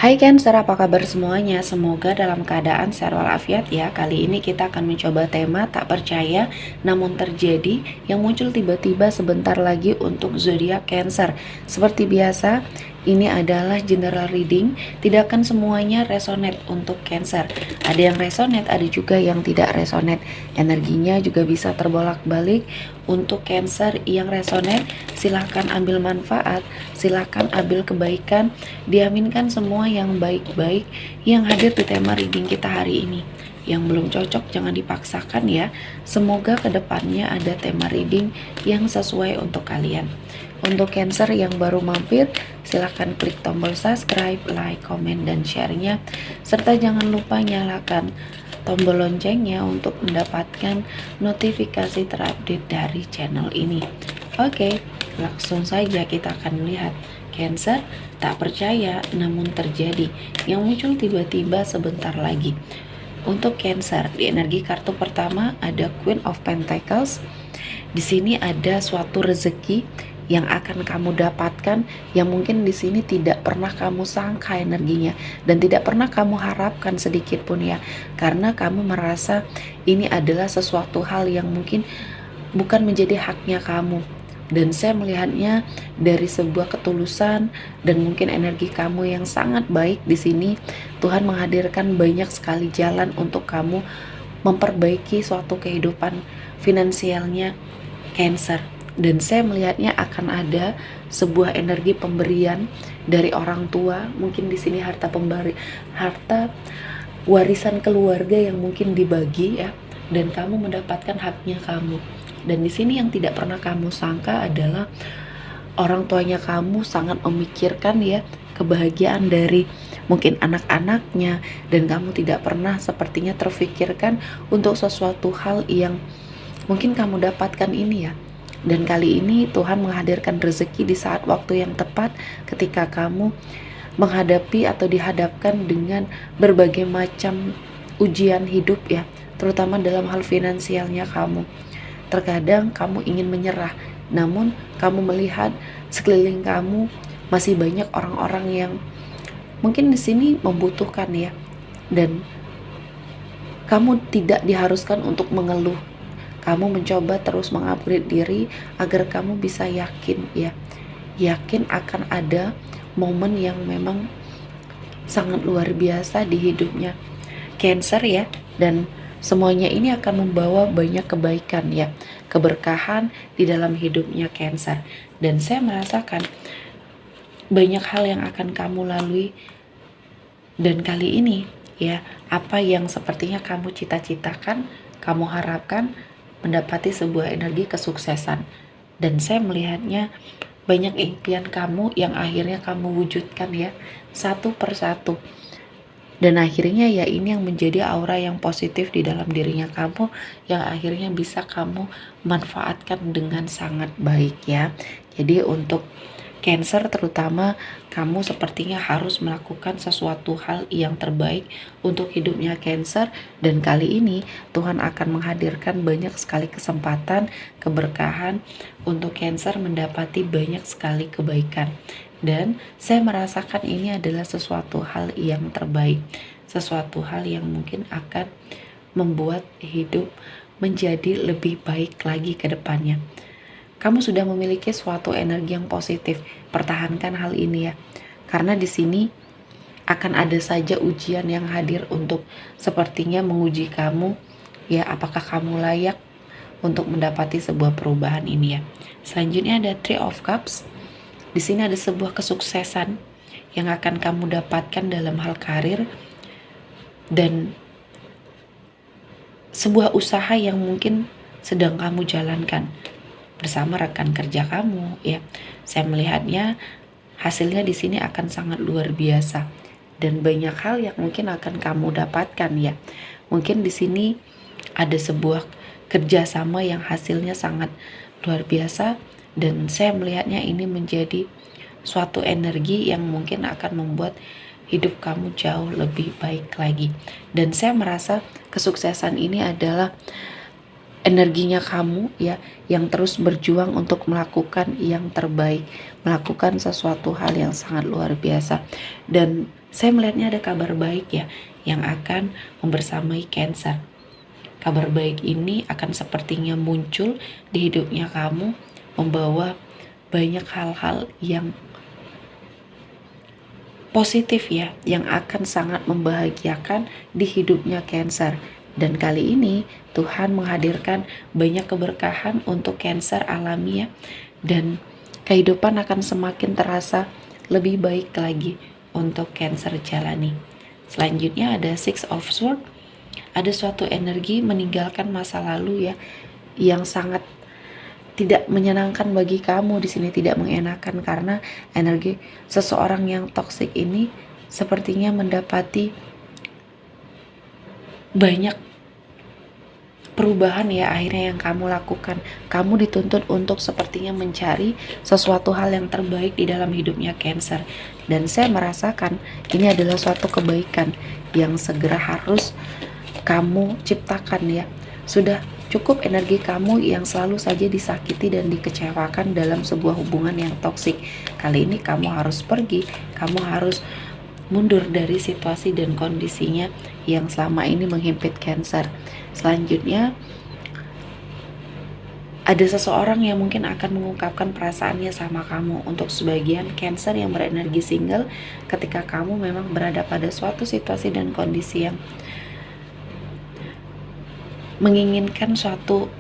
Hai Cancer, apa kabar semuanya? Semoga dalam keadaan sehat walafiat ya. Kali ini kita akan mencoba tema tak percaya namun terjadi yang muncul tiba-tiba sebentar lagi untuk zodiak Cancer. Seperti biasa, ini adalah general reading, tidak akan semuanya resonate untuk Cancer. Ada yang resonate, ada juga yang tidak resonate. Energinya juga bisa terbolak-balik. Untuk Cancer yang resonate, silahkan ambil manfaat, silahkan ambil kebaikan, diaminkan semua yang baik-baik yang hadir di tema reading kita hari ini. Yang belum cocok jangan dipaksakan ya. Semoga kedepannya ada tema reading yang sesuai untuk kalian. Untuk Cancer yang baru mampir, silahkan klik tombol subscribe, like, komen, dan share-nya. Serta jangan lupa nyalakan tombol loncengnya untuk mendapatkan notifikasi terupdate dari channel ini. Oke, langsung saja kita akan melihat Cancer tak percaya namun terjadi yang muncul tiba-tiba sebentar lagi. Untuk Cancer, di energi kartu pertama ada Queen of Pentacles. Di sini ada suatu rezeki yang akan kamu dapatkan yang mungkin di sini tidak pernah kamu sangka energinya dan tidak pernah kamu harapkan sedikit pun ya, karena kamu merasa ini adalah sesuatu hal yang mungkin bukan menjadi haknya kamu. Dan saya melihatnya dari sebuah ketulusan dan mungkin energi kamu yang sangat baik di sini. Tuhan menghadirkan banyak sekali jalan untuk kamu memperbaiki suatu kehidupan finansialnya Cancer. Dan saya melihatnya akan ada sebuah energi pemberian dari orang tua, mungkin di sini harta warisan keluarga yang mungkin dibagi ya, dan kamu mendapatkan haknya kamu. Dan di sini yang tidak pernah kamu sangka adalah orang tuanya kamu sangat memikirkan ya kebahagiaan dari mungkin anak-anaknya, dan kamu tidak pernah sepertinya terfikirkan untuk sesuatu hal yang mungkin kamu dapatkan ini ya. Dan kali ini Tuhan menghadirkan rezeki di saat waktu yang tepat ketika kamu menghadapi atau dihadapkan dengan berbagai macam ujian hidup ya, terutama dalam hal finansialnya kamu. Terkadang kamu ingin menyerah, namun kamu melihat sekeliling kamu masih banyak orang-orang yang mungkin di sini membutuhkan ya, dan kamu tidak diharuskan untuk mengeluh. Kamu mencoba terus mengupgrade diri agar kamu bisa yakin ya, yakin akan ada momen yang memang sangat luar biasa di hidupnya Cancer ya, dan semuanya ini akan membawa banyak kebaikan ya, keberkahan di dalam hidupnya Cancer. Dan saya merasakan banyak hal yang akan kamu lalui, dan kali ini ya, apa yang sepertinya kamu cita-citakan, kamu harapkan mendapati sebuah energi kesuksesan. Dan saya melihatnya banyak impian kamu yang akhirnya kamu wujudkan ya, satu persatu. Dan akhirnya ya ini yang menjadi aura yang positif di dalam dirinya kamu, yang akhirnya bisa kamu manfaatkan dengan sangat baik ya. Jadi untuk Cancer terutama, kamu sepertinya harus melakukan sesuatu hal yang terbaik untuk hidupnya Cancer. Dan kali ini Tuhan akan menghadirkan banyak sekali kesempatan, keberkahan untuk Cancer mendapati banyak sekali kebaikan. Dan saya merasakan ini adalah sesuatu hal yang terbaik, sesuatu hal yang mungkin akan membuat hidup menjadi lebih baik lagi ke depannya. Kamu sudah memiliki suatu energi yang positif. Pertahankan hal ini ya. Karena di sini akan ada saja ujian yang hadir untuk sepertinya menguji kamu ya, apakah kamu layak untuk mendapati sebuah perubahan ini ya. Selanjutnya ada Three of Cups. Di sini ada sebuah kesuksesan yang akan kamu dapatkan dalam hal karir dan sebuah usaha yang mungkin sedang kamu jalankan bersama rekan kerja kamu ya. Saya melihatnya hasilnya di sini akan sangat luar biasa dan banyak hal yang mungkin akan kamu dapatkan ya. Mungkin di sini ada sebuah kerjasama yang hasilnya sangat luar biasa, dan saya melihatnya ini menjadi suatu energi yang mungkin akan membuat hidup kamu jauh lebih baik lagi. Dan saya merasa kesuksesan ini adalah energinya kamu ya, yang terus berjuang untuk melakukan yang terbaik, melakukan sesuatu hal yang sangat luar biasa. Dan saya melihatnya ada kabar baik ya yang akan membersamai Cancer. Kabar baik ini akan sepertinya muncul di hidupnya kamu, membawa banyak hal-hal yang positif ya, yang akan sangat membahagiakan di hidupnya Cancer. Dan kali ini Tuhan menghadirkan banyak keberkahan untuk Cancer alami ya, dan kehidupan akan semakin terasa lebih baik lagi untuk Cancer jalani. Selanjutnya ada Six of Swords, ada suatu energi meninggalkan masa lalu ya, yang sangat tidak menyenangkan bagi kamu di sini, tidak mengenakan, karena energi seseorang yang toksik ini sepertinya mendapati banyak perubahan ya akhirnya yang kamu lakukan. Kamu dituntut untuk sepertinya mencari sesuatu hal yang terbaik di dalam hidupnya Cancer. Dan saya merasakan ini adalah suatu kebaikan yang segera harus kamu ciptakan ya. Sudah cukup energi kamu yang selalu saja disakiti dan dikecewakan dalam sebuah hubungan yang toksik. Kali ini kamu harus pergi, kamu harus mundur dari situasi dan kondisinya yang selama ini menghimpit Cancer. Selanjutnya ada seseorang yang mungkin akan mengungkapkan perasaannya sama kamu. Untuk sebagian Cancer yang berenergi single, ketika kamu memang berada pada suatu situasi dan kondisi yang menginginkan suatu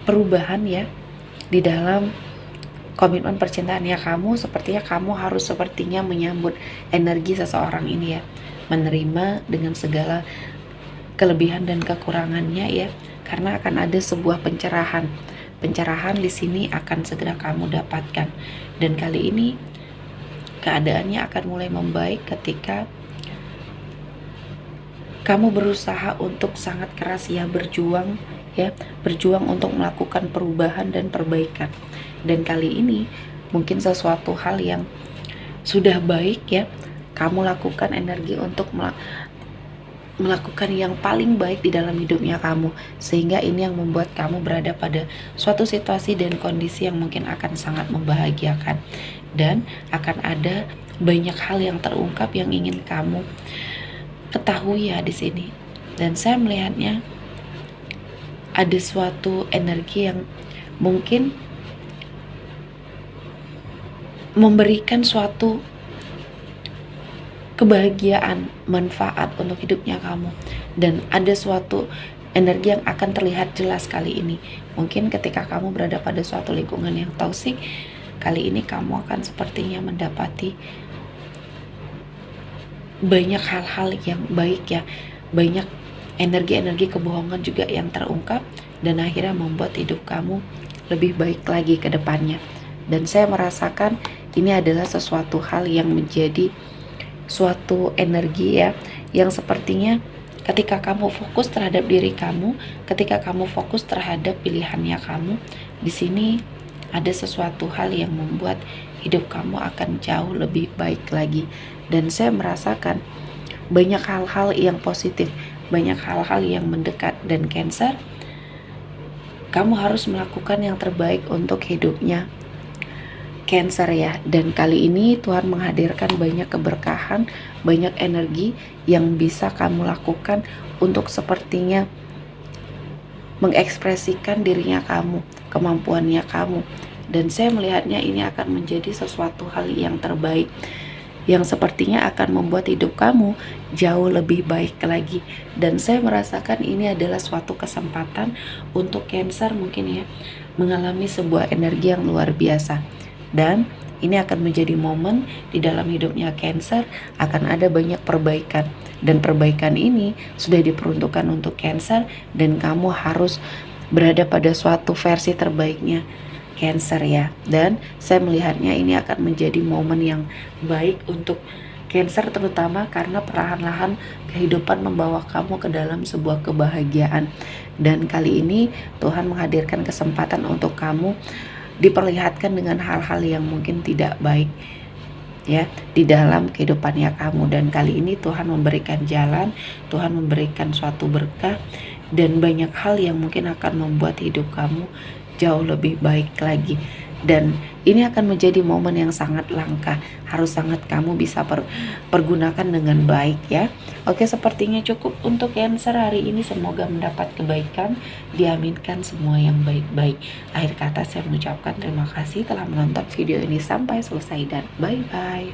perubahan ya di dalam komitmen percintaannya kamu, sepertinya kamu harus sepertinya menyambut energi seseorang ini ya, menerima dengan segala kelebihan dan kekurangannya ya, karena akan ada sebuah pencerahan. Pencerahan di sini akan segera kamu dapatkan, dan kali ini keadaannya akan mulai membaik ketika kamu berusaha untuk sangat keras ya, berjuang untuk melakukan perubahan dan perbaikan. Dan kali ini mungkin sesuatu hal yang sudah baik ya, kamu lakukan energi untuk melakukan yang paling baik di dalam hidupnya kamu, sehingga ini yang membuat kamu berada pada suatu situasi dan kondisi yang mungkin akan sangat membahagiakan, dan akan ada banyak hal yang terungkap yang ingin kamu ketahui ya di sini. Dan saya melihatnya ada suatu energi yang mungkin memberikan suatu kebahagiaan, manfaat untuk hidupnya kamu, dan ada suatu energi yang akan terlihat jelas kali ini. Mungkin ketika kamu berada pada suatu lingkungan yang toksik, kali ini kamu akan sepertinya mendapati banyak hal-hal yang baik ya, banyak energi-energi kebohongan juga yang terungkap, dan akhirnya membuat hidup kamu lebih baik lagi ke depannya. Dan saya merasakan ini adalah sesuatu hal yang menjadi suatu energi ya, yang sepertinya ketika kamu fokus terhadap diri kamu, ketika kamu fokus terhadap pilihannya kamu, di sini ada sesuatu hal yang membuat hidup kamu akan jauh lebih baik lagi. Dan saya merasakan banyak hal-hal yang positif, banyak hal-hal yang mendekat, dan Cancer, kamu harus melakukan yang terbaik untuk hidupnya Cancer ya. Dan kali ini Tuhan menghadirkan banyak keberkahan, banyak energi yang bisa kamu lakukan untuk sepertinya mengekspresikan dirinya kamu, kemampuannya kamu. Dan saya melihatnya ini akan menjadi sesuatu hal yang terbaik, yang sepertinya akan membuat hidup kamu jauh lebih baik lagi. Dan saya merasakan ini adalah suatu kesempatan untuk Cancer mungkin ya, mengalami sebuah energi yang luar biasa. Dan ini akan menjadi momen di dalam hidupnya Cancer, akan ada banyak perbaikan, dan perbaikan ini sudah diperuntukkan untuk Cancer, dan kamu harus berada pada suatu versi terbaiknya Cancer ya. Dan saya melihatnya ini akan menjadi momen yang baik untuk Cancer, terutama karena perlahan-lahan kehidupan membawa kamu ke dalam sebuah kebahagiaan. Dan kali ini Tuhan menghadirkan kesempatan untuk kamu diperlihatkan dengan hal-hal yang mungkin tidak baik ya di dalam kehidupannya kamu. Dan kali ini Tuhan memberikan jalan, Tuhan memberikan suatu berkah, dan banyak hal yang mungkin akan membuat hidup kamu jauh lebih baik lagi. Dan ini akan menjadi momen yang sangat langka, harus sangat kamu bisa pergunakan dengan baik ya. Oke, sepertinya cukup untuk Cancer hari ini. Semoga mendapat kebaikan, diaminkan semua yang baik-baik. Akhir kata saya mengucapkan terima kasih telah menonton video ini sampai selesai dan bye-bye.